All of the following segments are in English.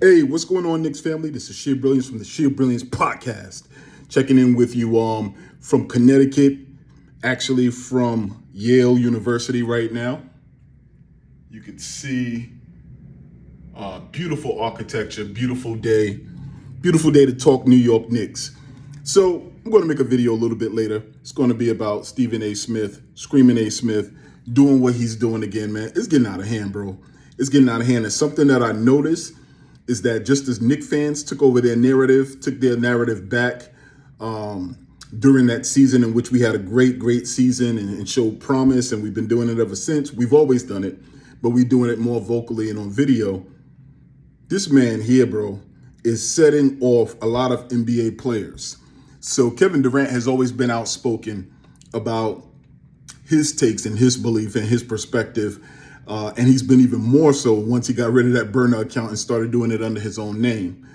Hey, what's going on, Knicks family? This is Sheer Brilliance from the Sheer Brilliance podcast. Checking in with you from Connecticut, actually from Yale University right now. You can see beautiful architecture, beautiful day to talk New York Knicks. So I'm going to make a video a little bit later. It's going to be about Stephen A. Smith, Screamin' A. Smith, doing what he's doing again, man. It's getting out of hand, bro. It's getting out of hand. And something that I noticed is that just as Knicks fans took their narrative back during that season in which we had a great season and showed promise, and we've been doing it ever since. We've always done it, but we're doing it more vocally and on video. This man here, bro, is setting off a lot of NBA players. So Kevin Durant has always been outspoken about his takes and his belief and his perspective. And he's been even more so once he got rid of that burner account and started doing it under his own name.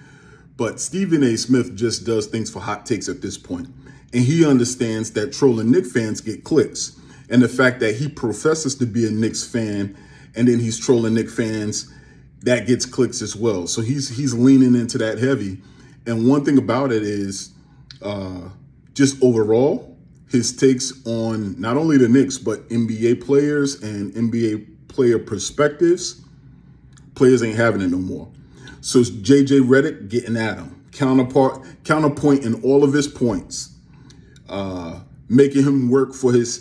But Stephen A. Smith just does things for hot takes at this point. And he understands that trolling Knicks fans get clicks. And the fact that he professes to be a Knicks fan and then he's trolling Knicks fans, that gets clicks as well. So he's leaning into that heavy. And one thing about it is just overall, his takes on not only the Knicks, but NBA players and NBA player perspectives, players ain't having it no more. So it's JJ Redick getting at him, counterpoint in all of his points, making him work for his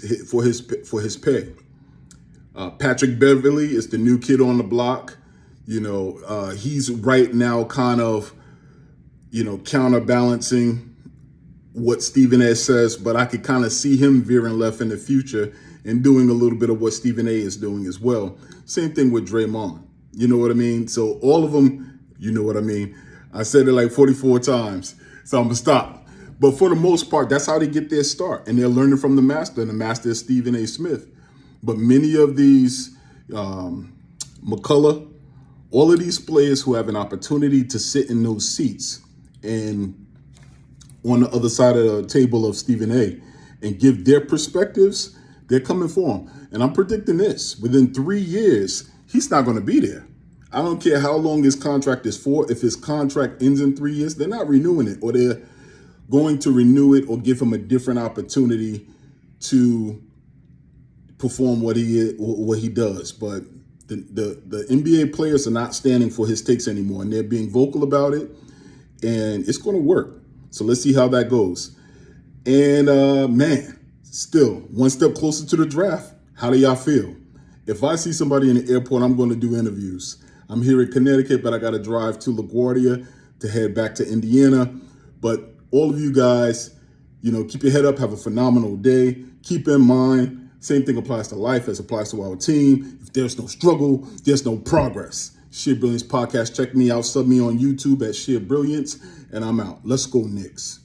pay. Patrick Beverley is the new kid on the block. He's right now kind of, counterbalancing what Stephen A. says, but I could kind of see him veering left in the future and doing a little bit of what Stephen A. is doing as well. Same thing with Draymond. You know what I mean? So all of them, you know what I mean? I said it like 44 times, so I'm going to stop. But for the most part, that's how they get their start. And they're learning from the master, and the master is Stephen A. Smith. But many of these, McCullough, all of these players who have an opportunity to sit in those seats and on the other side of the table of Stephen A. and give their perspectives, they're coming for him. And I'm predicting this. Within 3 years, he's not going to be there. I don't care how long his contract is for. If his contract ends in 3 years, they're not renewing it, or they're going to renew it or give him a different opportunity to perform what he does. But the NBA players are not standing for his takes anymore, and they're being vocal about it, and it's going to work. So let's see how that goes. And man, still one step closer to the draft. How do y'all feel? If I see somebody in the airport, I'm going to do interviews. I'm here in Connecticut, but I got to drive to LaGuardia to head back to Indiana. But all of you guys, keep your head up, have a phenomenal day. Keep in mind, same thing applies to life as applies to our team. If there's no struggle, there's no progress. Sheer Brilliance Podcast. Check me out. Sub me on YouTube at Sheer Brilliance. And I'm out. Let's go, Knicks.